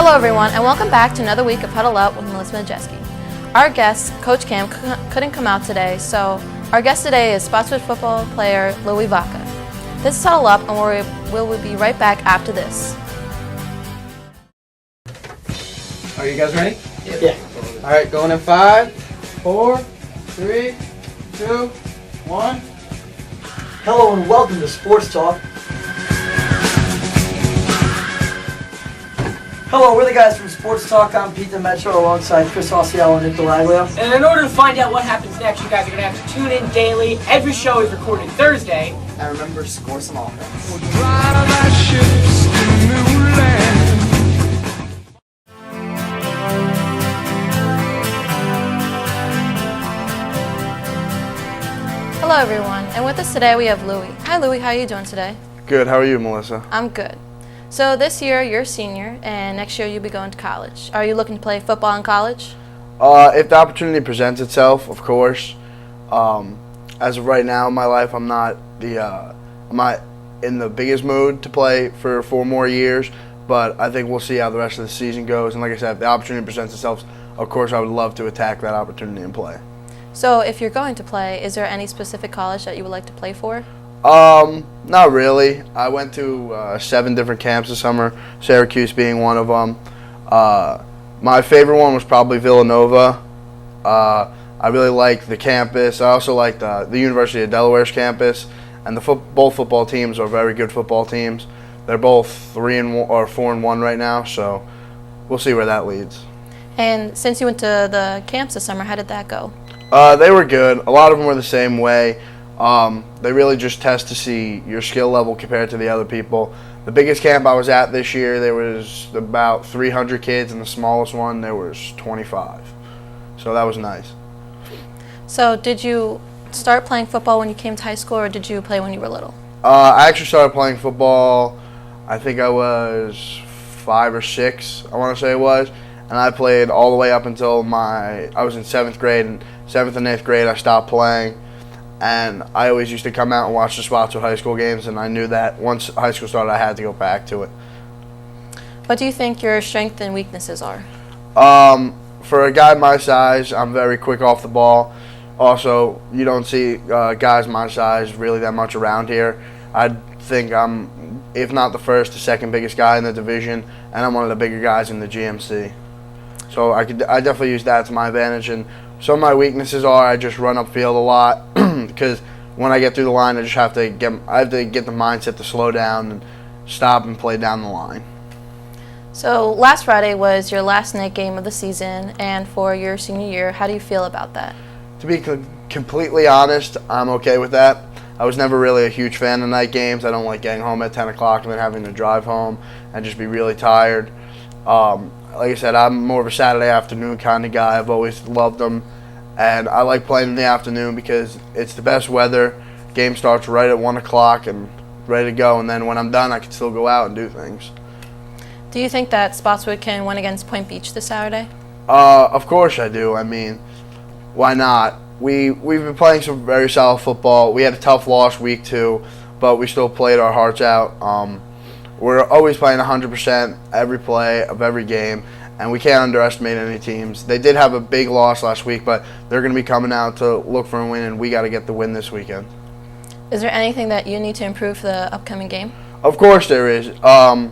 Hello everyone, and welcome back to another week of Huddle Up with Melissa Majeski. Our guest, Coach Cam, couldn't come out today, so our guest today is Spotswood football player Louis Vaca. This is Huddle Up, and we'll be right back after this. Are you guys ready? Yeah. All right, going in 5, 4, 3, 2, 1. Hello and welcome to Sports Talk. Hello, we're the guys from Sports Talk. I'm Pete Metro alongside Chris Osceola and Nick Delaglio. And in order to find out what happens next, you guys are going to have to tune in daily. Every show is recorded Thursday. And remember, score some offense. We'll drive our ships to new land. Hello everyone, and with us today we have Louis. Hi Louis, how are you doing today? Good. How are you, Melissa? I'm good. So this year you're a senior, and next year you'll be going to college. Are you looking to play football in college? If the opportunity presents itself, of course. As of right now in my life, I'm not in the biggest mood to play for 4 more years, but I think we'll see how the rest of the season goes. And like I said, if the opportunity presents itself, of course I would love to attack that opportunity and play. So if you're going to play, is there any specific college that you would like to play for? Not really. I went to 7 different camps this summer, Syracuse being one of them. My favorite one was probably Villanova. I really like the campus. I also like the University of Delaware's campus, and both football teams are very good football teams. They're both 3-1 or 4-1 right now, so we'll see where that leads. And since you went to the camps this summer, how did that go? They were good. A lot of them were the same way. They really just test to see your skill level compared to the other people. The biggest camp I was at this year, there was about 300 kids, and the smallest one, there was 25. So that was nice. So did you start playing football when you came to high school, or did you play when you were little? I actually started playing football, I think I was 5 or 6, I want to say it was. And I played all the way up until I was in 7th grade. And 7th and 8th grade, I stopped playing. And I always used to come out and watch the Spotswood high school games, and I knew that once high school started, I had to go back to it. What do you think your strengths and weaknesses are? For a guy my size, I'm very quick off the ball. Also, you don't see guys my size really that much around here. I think I'm, if not the first, the second biggest guy in the division, and I'm one of the bigger guys in the GMC. So I definitely use that to my advantage. And some of my weaknesses are I just run upfield a lot because when I get through the line, I have to get the mindset to slow down and stop and play down the line. So last Friday was your last night game of the season, and for your senior year, how do you feel about that? To be completely honest, I'm okay with that. I was never really a huge fan of night games. I don't like getting home at 10 o'clock and then having to drive home and just be really tired. Like I said, I'm more of a Saturday afternoon kind of guy. I've always loved them. And I like playing in the afternoon because it's the best weather. Game starts right at 1 o'clock and ready to go. And then when I'm done, I can still go out and do things. Do you think that Spotswood can win against Point Beach this Saturday? Of course I do. I mean, why not? We've been playing some very solid football. We had a tough loss week 2, but we still played our hearts out. We're always playing 100% every play of every game, and we can't underestimate any teams. They did have a big loss last week, but they're going to be coming out to look for a win, and we got to get the win this weekend. Is there anything that you need to improve for the upcoming game? Of course there is. I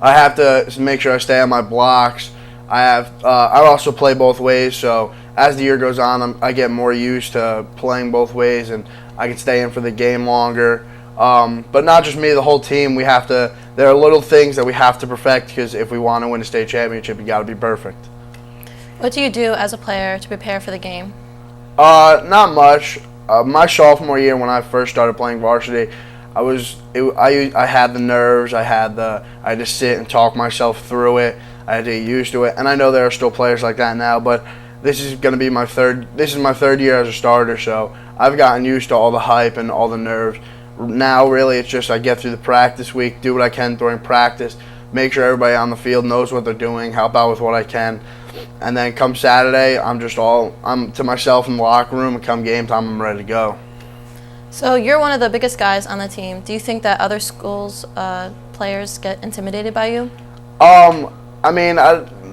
have to make sure I stay on my blocks. I also play both ways, so as the year goes on, I get more used to playing both ways, and I can stay in for the game longer. But not just me, the whole team. There are little things that we have to perfect because if we want to win a state championship, you got to be perfect. What do you do as a player to prepare for the game? Not much. My sophomore year, when I first started playing varsity, I had the nerves. I had to sit and talk myself through it. I had to get used to it, and I know there are still players like that now. But this is going to be my third year as a starter, so I've gotten used to all the hype and all the nerves. Now, really, it's just I get through the practice week, do what I can during practice, make sure everybody on the field knows what they're doing, help out with what I can, and then come Saturday, I'm to myself in the locker room, and come game time, I'm ready to go. So you're one of the biggest guys on the team. Do you think that other schools' players get intimidated by you? I mean,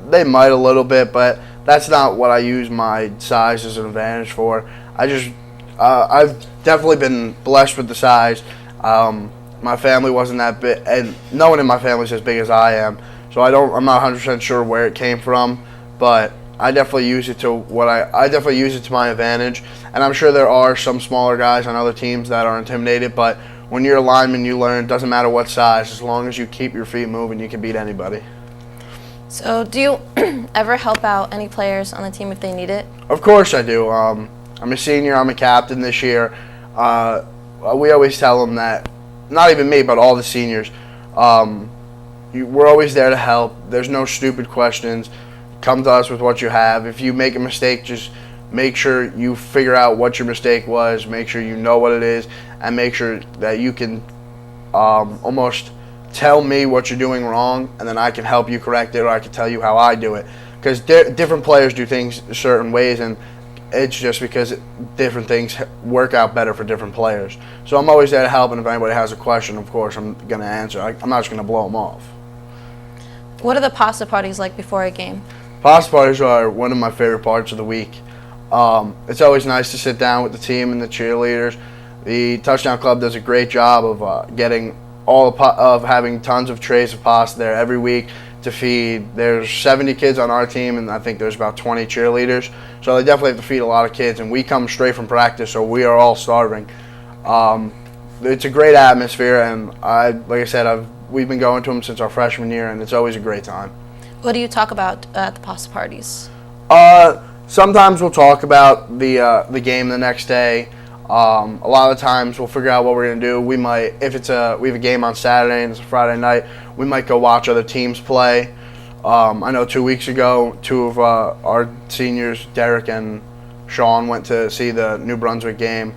they might a little bit, but that's not what I use my size as an advantage for. I've definitely been blessed with the size. My family wasn't that big, and no one in my family is as big as I am. So I'm not 100% sure where it came from, but I definitely use it to I definitely use it to my advantage. And I'm sure there are some smaller guys on other teams that are intimidated, but when you're a lineman, you learn it doesn't matter what size, as long as you keep your feet moving, you can beat anybody. So do you ever help out any players on the team if they need it? Of course I do. I'm a senior. I'm a captain this year. We always tell them that, not even me, but all the seniors, we're always there to help. There's no stupid questions. Come to us with what you have. If you make a mistake, just make sure you figure out what your mistake was. Make sure you know what it is, and make sure that you can almost tell me what you're doing wrong, and then I can help you correct it, or I can tell you how I do it. Because different players do things certain ways, and it's just because different things work out better for different players. So I'm always there to help, and if anybody has a question, of course, I'm going to answer. I'm not just going to blow them off. What are the pasta parties like before a game? Pasta parties are one of my favorite parts of the week. It's always nice to sit down with the team and the cheerleaders. The Touchdown Club does a great job of getting having tons of trays of pasta there every week to feed. There's 70 kids on our team, and I think there's about 20 cheerleaders. So they definitely have to feed a lot of kids, and we come straight from practice, so we are all starving. It's a great atmosphere, and like I said, we've been going to them since our freshman year, and it's always a great time. What do you talk about at the pasta parties? Sometimes we'll talk about the game the next day. A lot of the times we'll figure out what we're gonna do. We might, if we have a game on Saturday and it's a Friday night, we might go watch other teams play. I know 2 weeks ago, two of our seniors, Derek and Sean, went to see the New Brunswick game.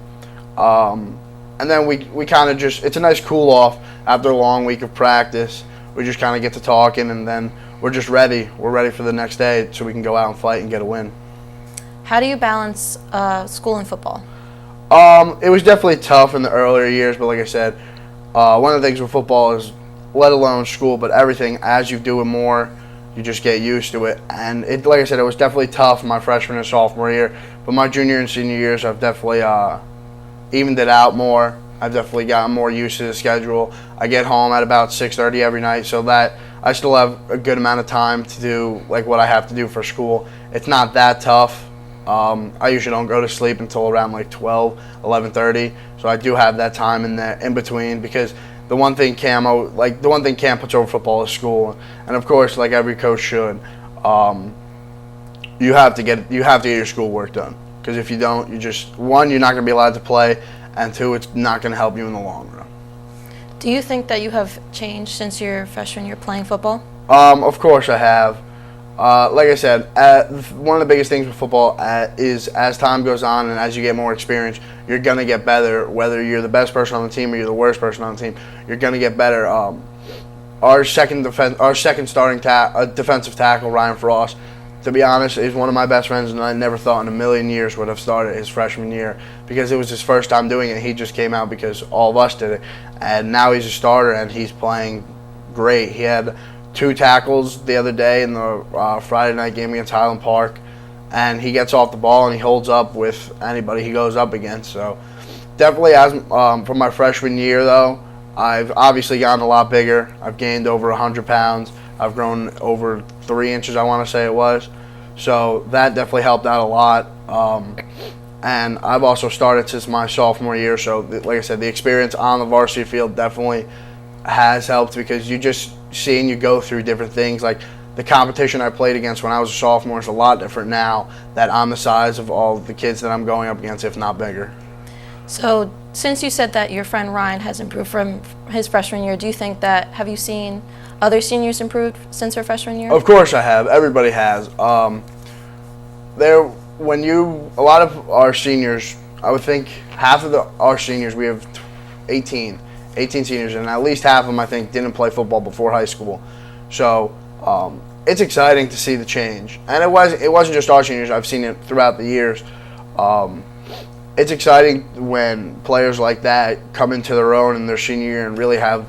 And then we kind of it's a nice cool off after a long week of practice. We just kind of get to talking, and then we're just ready. We're ready for the next day so we can go out and fight and get a win. How do you balance school and football? It was definitely tough in the earlier years, but like I said, one of the things with football is, let alone school, but everything, as you do it more, you just get used to it. And like I said, it was definitely tough my freshman and sophomore year, but my junior and senior years, I've definitely evened it out more. I've definitely gotten more used to the schedule. I get home at about 6:30 every night, so that I still have a good amount of time to do like what I have to do for school. It's not that tough. I usually don't go to sleep until around like 12, 11:30, so I do have that time in between, because the one thing Cam puts over football is school, and of course, like every coach should, you have to get your schoolwork done, because if you don't, you're not going to be allowed to play, and two, it's not going to help you in the long run. Do you think that you have changed since your freshman year playing football? Of course I have. Like I said, one of the biggest things with football is as time goes on and as you get more experience, you're going to get better. Whether you're the best person on the team or you're the worst person on the team, you're going to get better. Our second starting defensive tackle, Ryan Frost, to be honest, is one of my best friends, and I never thought in a million years would have started his freshman year, because it was his first time doing it. He just came out because all of us did it, and now he's a starter and he's playing great. He had 2 tackles the other day in the Friday night game against Highland Park, and he gets off the ball and he holds up with anybody he goes up against. So definitely, from my freshman year though, I've obviously gotten a lot bigger. I've gained over 100 pounds. I've grown over 3 inches, I want to say it was. So that definitely helped out a lot. And I've also started since my sophomore year. So like I said, the experience on the varsity field definitely has helped, because you just seeing you go through different things. Like the competition I played against when I was a sophomore is a lot different now that I'm the size of all the kids that I'm going up against, if not bigger. So since you said that your friend Ryan has improved from his freshman year, have you seen other seniors improve since their freshman year? Of course I have. Everybody has. A lot of our seniors, I would think half of our seniors, we have 18 seniors, and at least half of them, I think, didn't play football before high school. So it's exciting to see the change. And it wasn't just our seniors. I've seen it throughout the years. It's exciting when players like that come into their own in their senior year and really have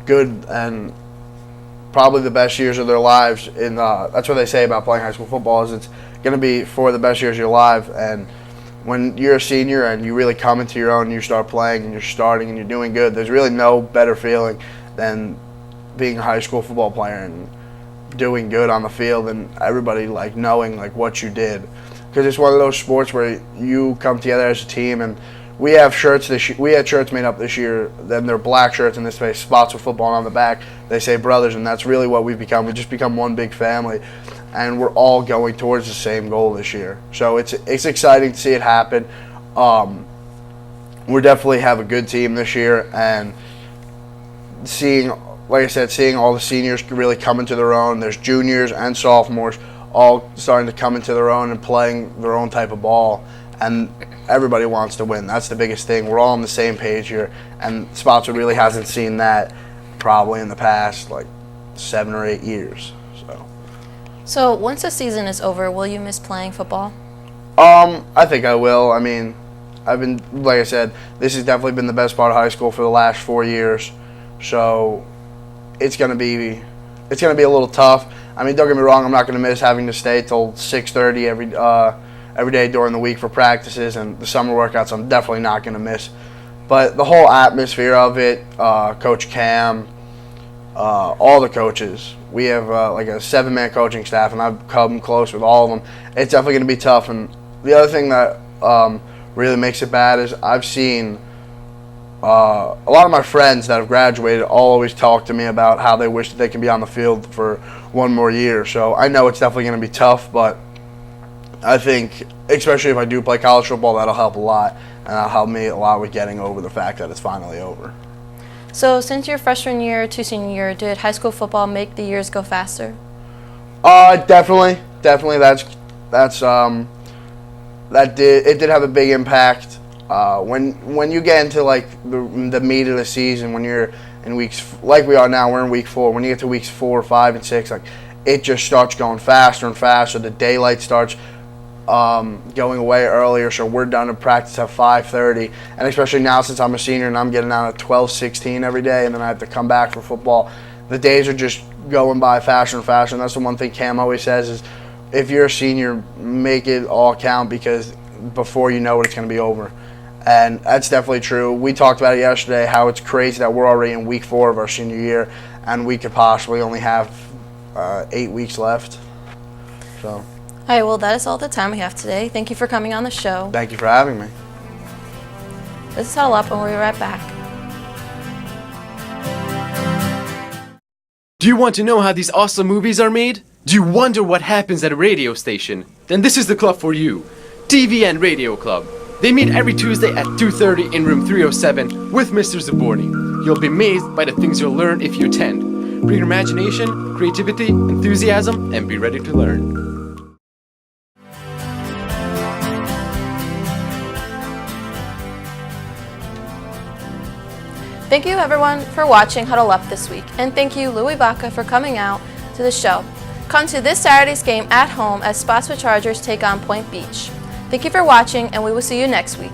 good and probably the best years of their lives. That's what they say about playing high school football, is it's going to be for the best years of your life. And when you're a senior and you really come into your own and you start playing and you're starting and you're doing good, there's really no better feeling than being a high school football player and doing good on the field and everybody like knowing like what you did. Because it's one of those sports where you come together as a team, and we have shirts we had shirts made up this year. Then they're black shirts, in this case Spotswood football, and on the back they say brothers, and that's really what we've become. We've just become one big family, and we're all going towards the same goal this year. So it's exciting to see it happen. We definitely have a good team this year, and seeing all the seniors really come into their own. There's juniors and sophomores all starting to come into their own and playing their own type of ball, and everybody wants to win. That's the biggest thing. We're all on the same page here, and Spotswood really hasn't seen that probably in the past like 7 or 8 years. So once the season is over, will you miss playing football? I think I will. I mean, like I said, this has definitely been the best part of high school for the last 4 years. So it's gonna be a little tough. I mean, don't get me wrong, I'm not gonna miss having to stay till 6:30 every day during the week for practices and the summer workouts. I'm definitely not gonna miss. But the whole atmosphere of it, Coach Cam, all the coaches. We have like a 7-man coaching staff, and I've come close with all of them. It's definitely going to be tough. And the other thing that really makes it bad is I've seen a lot of my friends that have graduated all always talk to me about how they wish that they can be on the field for one more year. So I know it's definitely going to be tough, but I think, especially if I do play college football, that'll help a lot, and that'll help me a lot with getting over the fact that it's finally over. So since your freshman year to senior year, did high school football make the years go faster? Definitely. It did have a big impact. When you get into like the meat of the season, when you're in weeks like we are now, we're in week 4. When you get to weeks 4, 5, and 6, like it just starts going faster and faster. The daylight starts going away earlier, so we're done to practice at 5:30, and especially now since I'm a senior and I'm getting out at 12:16 every day, and then I have to come back for football, the days are just going by faster and faster. And that's the one thing Cam always says is, if you're a senior, make it all count, because before you know it, it's going to be over. And that's definitely true. We talked about it yesterday, how it's crazy that we're already in week 4 of our senior year, and we could possibly only have 8 weeks left. So. All right, well, that is all the time we have today. Thank you for coming on the show. Thank you for having me. This is Huddle Up, and we'll be right back. Do you want to know how these awesome movies are made? Do you wonder what happens at a radio station? Then this is the club for you. TVN Radio Club. They meet every Tuesday at 2:30 in room 307 with Mr. Zaborni. You'll be amazed by the things you'll learn if you attend. Bring your imagination, creativity, enthusiasm, and be ready to learn. Thank you, everyone, for watching Huddle Up this week, and thank you, Louis Vaca, for coming out to the show. Come to this Saturday's game at home as Spotswood Chargers take on Point Beach. Thank you for watching, and we will see you next week.